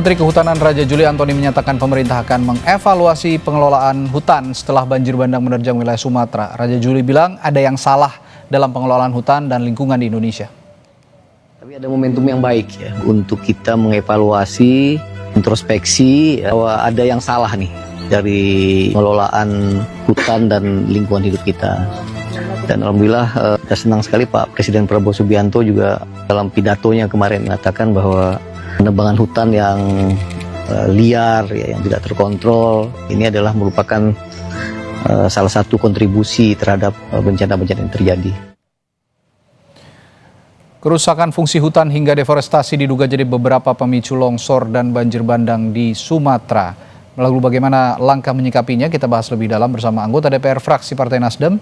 Menteri Kehutanan Raja Juli Antoni menyatakan pemerintah akan mengevaluasi pengelolaan hutan setelah banjir bandang menerjang wilayah Sumatera. Raja Juli bilang ada yang salah dalam pengelolaan hutan dan lingkungan di Indonesia. Tapi ada momentum yang baik ya untuk kita mengevaluasi, introspeksi bahwa ada yang salah nih dari pengelolaan hutan dan lingkungan hidup kita. Dan alhamdulillah kita senang sekali Pak Presiden Prabowo Subianto juga dalam pidatonya kemarin mengatakan bahwa penebangan hutan yang liar, ya, yang tidak terkontrol, ini adalah merupakan salah satu kontribusi terhadap bencana-bencana yang terjadi. Kerusakan fungsi hutan hingga deforestasi diduga jadi beberapa pemicu longsor dan banjir bandang di Sumatera. Lalu bagaimana langkah menyikapinya? Kita bahas lebih dalam bersama anggota DPR fraksi Partai Nasdem,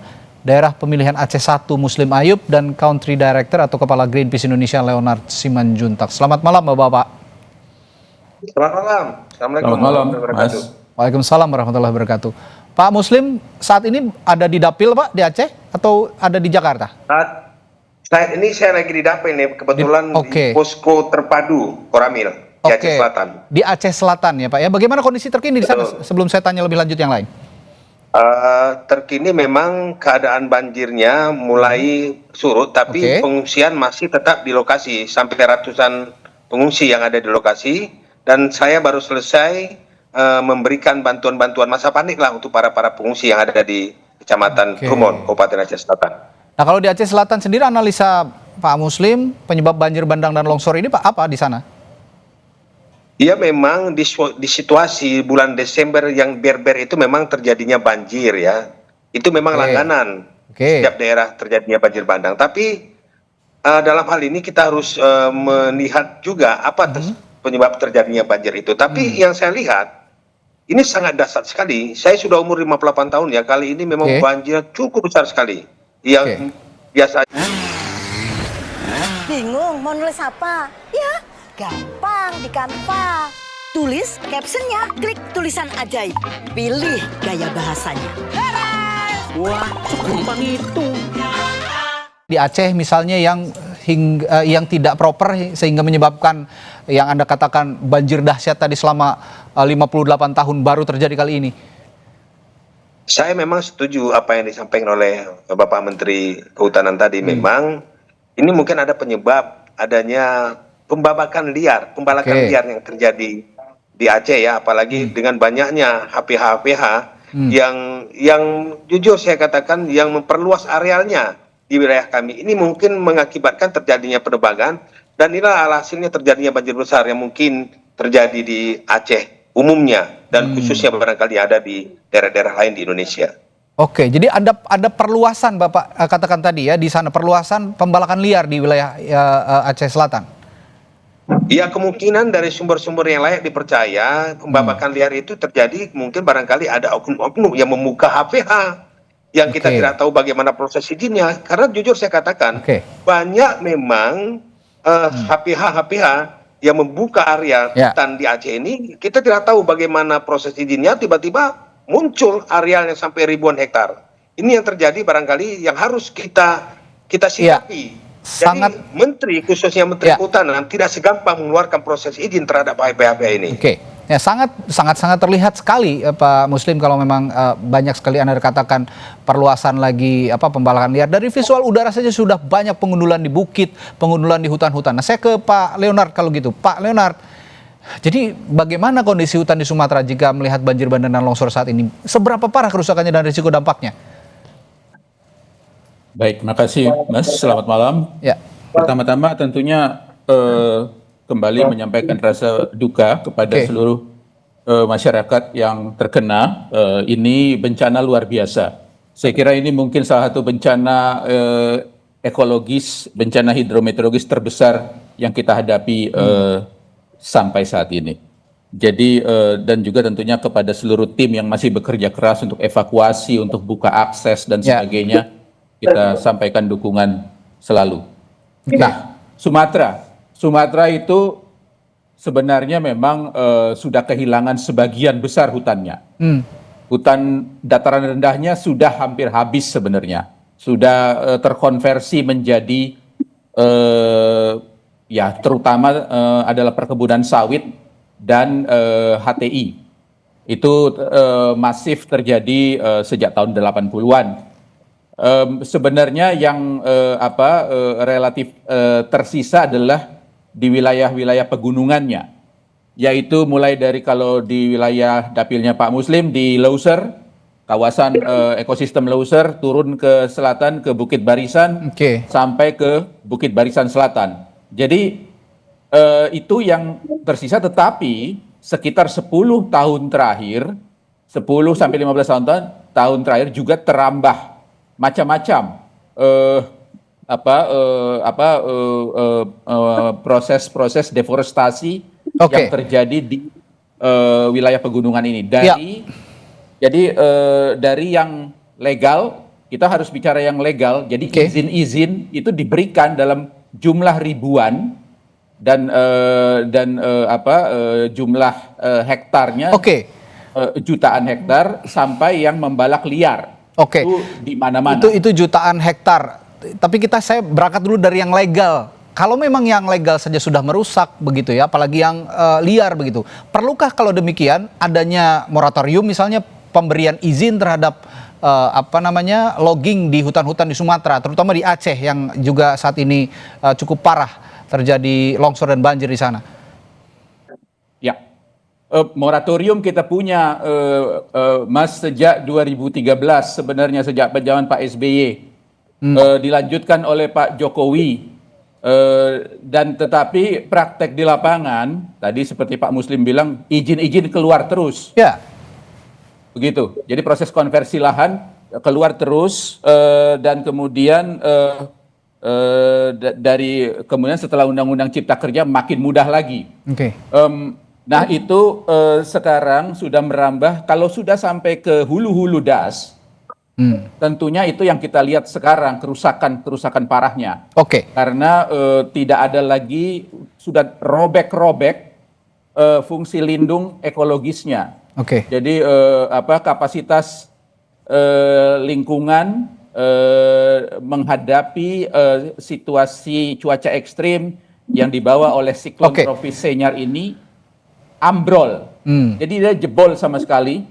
daerah pemilihan Aceh 1 Muslim Ayub, dan Country Director atau Kepala Greenpeace Indonesia Leonard Simanjuntak. Selamat malam Bapak-Bapak. Selamat malam. Assalamualaikum warahmatullahi wabarakatuh. Waalaikumsalam warahmatullahi wabarakatuh. Pak Muslim saat ini ada di Dapil Pak di Aceh atau ada di Jakarta? Saat ini saya lagi di Dapil nih, kebetulan di posko terpadu Koramil di Aceh Selatan. Di Aceh Selatan ya Pak ya. Bagaimana kondisi terkini di sana sebelum saya tanya lebih lanjut yang lain? Terkini memang keadaan banjirnya mulai surut, tapi pengungsian masih tetap di lokasi, sampai ratusan pengungsi yang ada di lokasi, dan saya baru selesai memberikan bantuan-bantuan masa panik lah untuk para pengungsi yang ada di Kecamatan Krumon, Kabupaten Aceh Selatan. Nah kalau di Aceh Selatan sendiri analisa Pak Muslim penyebab banjir bandang dan longsor ini Pak apa di sana? Ya memang di situasi bulan Desember yang berber itu memang terjadinya banjir ya. Itu memang langganan setiap daerah terjadinya banjir bandang. Tapi dalam hal ini kita harus melihat juga apa penyebab terjadinya banjir itu. Tapi yang saya lihat ini sangat dahsyat sekali. Saya sudah umur 58 tahun ya. Kali ini memang banjir cukup besar sekali. Yang biasa. Bingung mau nulis apa? Ya gampang di Canva. Tulis captionnya, klik tulisan ajaib. Pilih gaya bahasanya. Wah, gampang itu. Di Aceh misalnya yang tidak proper sehingga menyebabkan yang Anda katakan banjir dahsyat tadi selama 58 tahun baru terjadi kali ini. Saya memang setuju apa yang disampaikan oleh Bapak Menteri Kehutanan tadi. Memang ini mungkin ada penyebab adanya pembalakan liar yang terjadi di Aceh ya, apalagi dengan banyaknya HPH yang jujur saya katakan yang memperluas arealnya di wilayah kami. Ini mungkin mengakibatkan terjadinya penebangan, dan inilah hasilnya terjadinya banjir besar yang mungkin terjadi di Aceh umumnya dan khususnya barangkali ada di daerah-daerah lain di Indonesia. Oke, jadi ada perluasan Bapak katakan tadi ya di sana, perluasan pembalakan liar di wilayah Aceh Selatan. Ya kemungkinan dari sumber-sumber yang layak dipercaya pembalakan liar itu terjadi mungkin barangkali ada oknum-oknum yang membuka HPH yang kita tidak tahu bagaimana proses izinnya, karena jujur saya katakan banyak memang HPH yang membuka area hutan di Aceh ini, kita tidak tahu bagaimana proses izinnya, tiba-tiba muncul arealnya sampai ribuan hektar. Ini yang terjadi barangkali yang harus kita sikapi. Jadi menteri, khususnya Menteri Kehutanan, tidak segampang mengeluarkan proses izin terhadap HPH ini. Ya sangat terlihat sekali Pak Muslim kalau memang banyak sekali Anda katakan perluasan lagi pembalakan liar. Dari visual udara saja sudah banyak pengundulan di bukit, pengundulan di hutan-hutan. Nah saya ke Pak Leonard kalau gitu. Pak Leonard, jadi bagaimana kondisi hutan di Sumatera jika melihat banjir bandang dan longsor saat ini? Seberapa parah kerusakannya dan risiko dampaknya? Baik, makasih Mas. Selamat malam. Ya. Pertama-tama tentunya kembali menyampaikan rasa duka kepada seluruh masyarakat yang terkena. Ini bencana luar biasa. Saya kira ini mungkin salah satu bencana ekologis, bencana hidrometeorologis terbesar yang kita hadapi sampai saat ini. Jadi dan juga tentunya kepada seluruh tim yang masih bekerja keras untuk evakuasi, untuk buka akses dan sebagainya, kita sampaikan dukungan selalu. Nah, Sumatera itu sebenarnya memang sudah kehilangan sebagian besar hutannya. Hutan dataran rendahnya sudah hampir habis sebenarnya. Sudah terkonversi menjadi ya terutama adalah perkebunan sawit dan HTI. Itu masif terjadi sejak tahun 80-an. Sebenarnya yang relatif tersisa adalah di wilayah-wilayah pegunungannya, yaitu mulai dari kalau di wilayah dapilnya Pak Muslim di Leuser, kawasan ekosistem Leuser, turun ke selatan ke Bukit Barisan, sampai ke Bukit Barisan Selatan. Jadi itu yang tersisa, tetapi sekitar 10 tahun terakhir, 10 sampai 15 tahun terakhir juga terambah macam-macam proses-proses deforestasi yang terjadi di wilayah pegunungan ini. Dari yang legal, kita harus bicara yang legal. Jadi izin-izin itu diberikan dalam jumlah ribuan dan jumlah hektarnya jutaan hektar, sampai yang membalak liar. Itu di mana-mana. Itu jutaan hektar. Tapi saya berangkat dulu dari yang legal. Kalau memang yang legal saja sudah merusak begitu ya, apalagi yang liar begitu. Perlukah kalau demikian adanya moratorium, misalnya pemberian izin terhadap logging di hutan-hutan di Sumatera, terutama di Aceh yang juga saat ini cukup parah terjadi longsor dan banjir di sana? Ya, moratorium kita punya, Mas, sejak 2013 sebenarnya, sejak zaman Pak SBY, dilanjutkan oleh Pak Jokowi, dan tetapi praktek di lapangan tadi seperti Pak Muslim bilang, izin-izin keluar terus. Ya. Begitu. Jadi proses konversi lahan keluar terus, dan kemudian kemudian setelah Undang-Undang Cipta Kerja makin mudah lagi. Nah itu sekarang sudah merambah, kalau sudah sampai ke hulu-hulu das, tentunya itu yang kita lihat sekarang, kerusakan parahnya. Karena tidak ada lagi, sudah robek-robek fungsi lindung ekologisnya. Jadi kapasitas lingkungan menghadapi situasi cuaca ekstrim yang dibawa oleh siklon tropis Senyar ini ambrol. Jadi dia jebol sama sekali,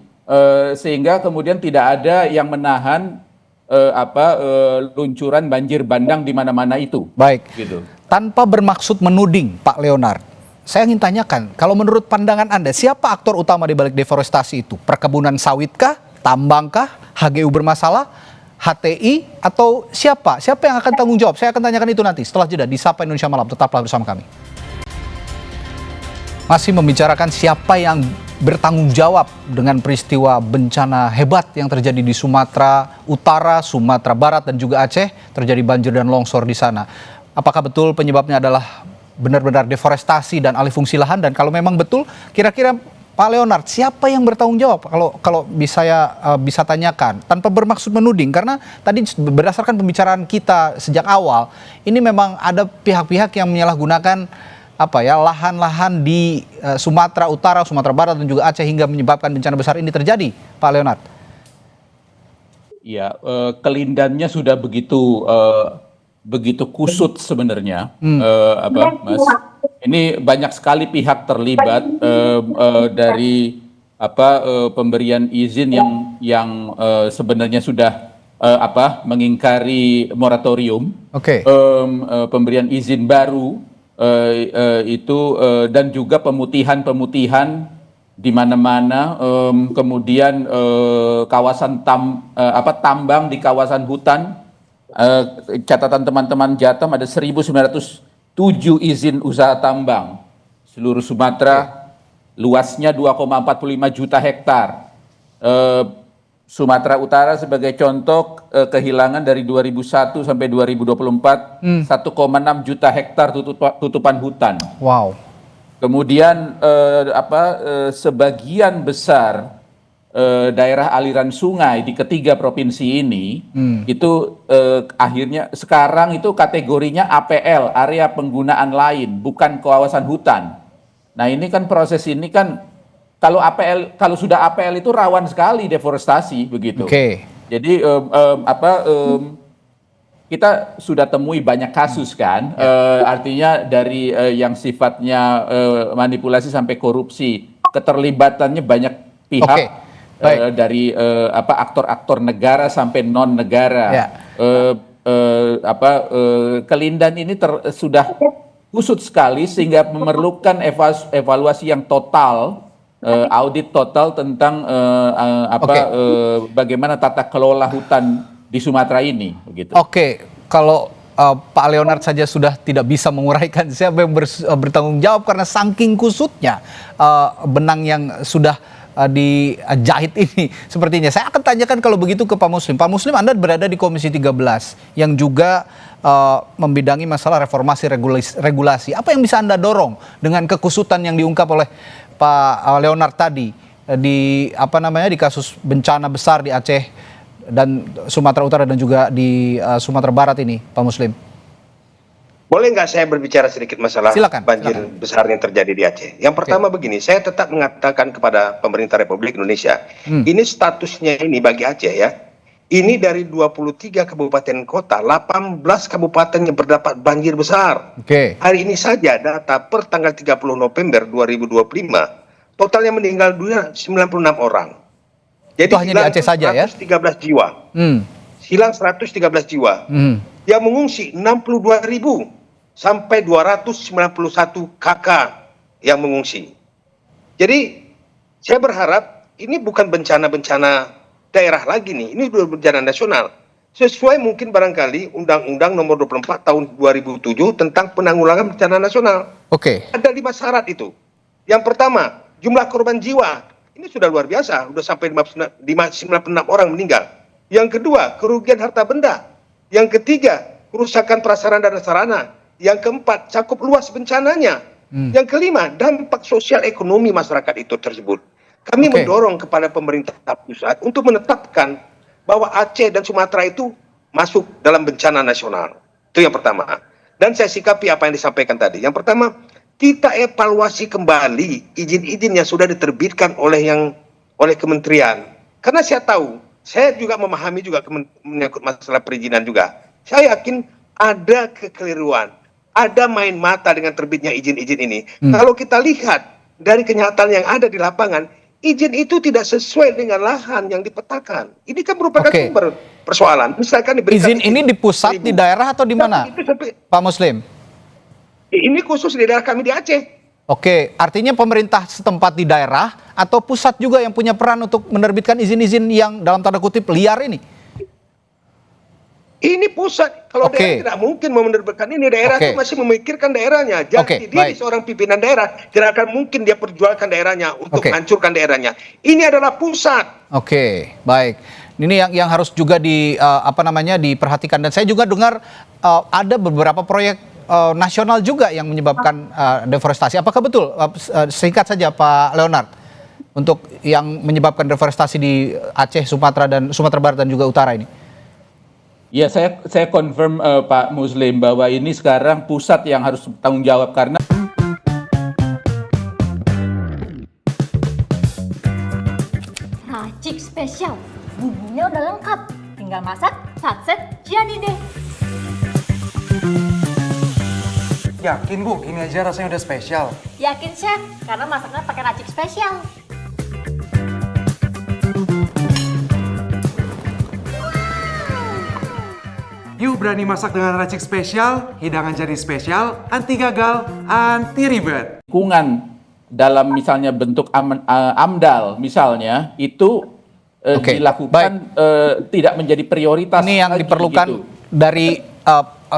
sehingga kemudian tidak ada yang menahan luncuran banjir bandang di mana-mana itu. Baik. Gitu. Tanpa bermaksud menuding, Pak Leonard, saya ingin tanyakan, kalau menurut pandangan Anda, siapa aktor utama di balik deforestasi itu? Perkebunan sawitkah, tambangkah, HGU bermasalah, HTI, atau siapa? Siapa yang akan tanggung jawab? Saya akan tanyakan itu nanti setelah jeda di Sapa Indonesia Malam. Tetaplah bersama kami. Masih membicarakan siapa yang bertanggung jawab dengan peristiwa bencana hebat yang terjadi di Sumatera Utara, Sumatera Barat, dan juga Aceh. Terjadi banjir dan longsor di sana. Apakah betul penyebabnya adalah benar-benar deforestasi dan alih fungsi lahan? Dan kalau memang betul, kira-kira Pak Leonard, siapa yang bertanggung jawab? Kalau saya bisa tanyakan, tanpa bermaksud menuding, karena tadi berdasarkan pembicaraan kita sejak awal, ini memang ada pihak-pihak yang menyalahgunakan lahan-lahan di Sumatera Utara, Sumatera Barat, dan juga Aceh hingga menyebabkan bencana besar ini terjadi, Pak Leonard. Ya, kelindannya sudah begitu kusut sebenarnya, Mas. Ini banyak sekali pihak terlibat, dari pemberian izin yang sebenarnya sudah mengingkari moratorium, pemberian izin baru itu, dan juga pemutihan di mana-mana, kemudian kawasan tambang di kawasan hutan. Catatan teman-teman Jatam ada 1.907 izin usaha tambang seluruh Sumatera, luasnya 2,45 juta hektar. Sumatera Utara sebagai contoh, kehilangan dari 2001 sampai 2024 1,6 juta hektar tutupan hutan. Wow. Kemudian sebagian besar daerah aliran sungai di ketiga provinsi ini itu akhirnya sekarang itu kategorinya APL, area penggunaan lain, bukan kawasan hutan. Nah ini kan proses ini kan kalau sudah APL itu rawan sekali deforestasi begitu. Jadi kita sudah temui banyak kasus kan, artinya dari yang sifatnya manipulasi sampai korupsi, keterlibatannya banyak pihak. Oke, baik. Dari aktor-aktor negara sampai non negara. Ya. Kelindan ini sudah kusut sekali sehingga memerlukan evaluasi yang total, audit total tentang bagaimana tata kelola hutan di Sumatera ini, begitu. Oke, kalau Pak Leonard saja sudah tidak bisa menguraikan, siapa yang bertanggung jawab karena saking kusutnya benang yang sudah dijahit ini sepertinya. Saya akan tanyakan kalau begitu ke Pak Muslim. Pak Muslim, Anda berada di Komisi 13 yang juga membidangi masalah reformasi regulasi. Apa yang bisa Anda dorong dengan kekusutan yang diungkap oleh Pak Leonard tadi di di kasus bencana besar di Aceh dan Sumatera Utara dan juga di Sumatera Barat ini, Pak Muslim? Boleh nggak saya berbicara sedikit masalah banjir silakan. besar yang terjadi di Aceh? Yang pertama begini, saya tetap mengatakan kepada pemerintah Republik Indonesia, ini statusnya ini bagi Aceh ya, ini dari 23 kabupaten kota, 18 kabupaten yang berdapat banjir besar. Hari ini saja data per tanggal 30 November 2025, totalnya meninggal dunia 96 orang. Jadi itu hanya di Aceh saja ya? 113 jiwa. Hilang 113 jiwa. Yang mengungsi 62.000 sampai 291 KK yang mengungsi. Jadi saya berharap ini bukan bencana-bencana daerah lagi nih, ini sudah bencana nasional. Sesuai mungkin barangkali Undang-Undang Nomor 24 Tahun 2007 tentang penanggulangan bencana nasional. Ada 5 syarat itu. Yang pertama, jumlah korban jiwa. Ini sudah luar biasa, sudah sampai 96 orang meninggal. Yang kedua, kerugian harta benda. Yang ketiga, kerusakan prasarana dan sarana. Yang keempat, cakup luas bencananya. Yang kelima, dampak sosial ekonomi masyarakat itu tersebut. Kami mendorong kepada pemerintah pusat untuk menetapkan bahwa Aceh dan Sumatera itu masuk dalam bencana nasional. Itu yang pertama. Dan saya sikapi apa yang disampaikan tadi. Yang pertama, kita evaluasi kembali izin-izin yang sudah diterbitkan oleh kementerian. Karena saya tahu, saya juga memahami juga menyangkut masalah perizinan juga. Saya yakin ada kekeliruan, ada main mata dengan terbitnya izin-izin ini. Kalau kita lihat dari kenyataan yang ada di lapangan, izin itu tidak sesuai dengan lahan yang dipetakan. Ini kan merupakan sumber persoalan. Misalkan izin ini di pusat, di daerah atau di mana, Pak Muslim? Ini khusus di daerah kami di Aceh. Artinya pemerintah setempat di daerah atau pusat juga yang punya peran untuk menerbitkan izin-izin yang dalam tanda kutip liar ini? Ini pusat. Kalau daerah tidak mungkin menerbitkan ini. Daerah itu masih memikirkan daerahnya. Jadi dia seorang pimpinan daerah tidak akan mungkin dia perjualkan daerahnya untuk menghancurkan daerahnya. Ini adalah pusat. Baik. Ini yang harus juga diperhatikan. Dan saya juga dengar ada beberapa proyek nasional juga yang menyebabkan deforestasi. Apakah betul? Singkat saja Pak Leonard, untuk yang menyebabkan deforestasi di Aceh, Sumatera Barat dan juga Utara ini. Ya, saya confirm Pak Muslim bahwa ini sekarang pusat yang harus bertanggung jawab karena racik spesial, bumbunya udah lengkap, tinggal masak, satset, jadi deh. Yakin Bu, ini aja rasanya udah spesial. Yakin chef, karena masaknya pakai racik spesial. Yuk berani masak dengan racik spesial, hidangan jadi spesial, anti gagal, anti ribet. lingkungan dalam misalnya bentuk AMDAL misalnya itu dilakukan tidak menjadi prioritas. Ini yang diperlukan dari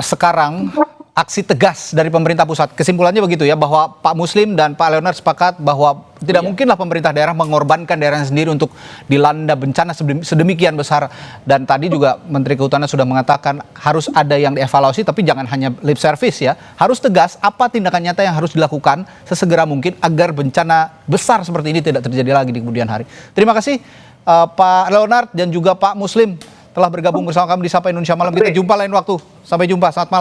sekarang, aksi tegas dari pemerintah pusat. Kesimpulannya begitu ya, bahwa Pak Muslim dan Pak Leonard sepakat bahwa tidak mungkinlah pemerintah daerah mengorbankan daerahnya sendiri untuk dilanda bencana sedemikian besar. Dan tadi juga Menteri Kehutanan sudah mengatakan harus ada yang dievaluasi, tapi jangan hanya lip service ya. Harus tegas apa tindakan nyata yang harus dilakukan sesegera mungkin agar bencana besar seperti ini tidak terjadi lagi di kemudian hari. Terima kasih Pak Leonard dan juga Pak Muslim telah bergabung bersama kami di Sapa Indonesia Malam. Kita jumpa lain waktu. Sampai jumpa, selamat malam.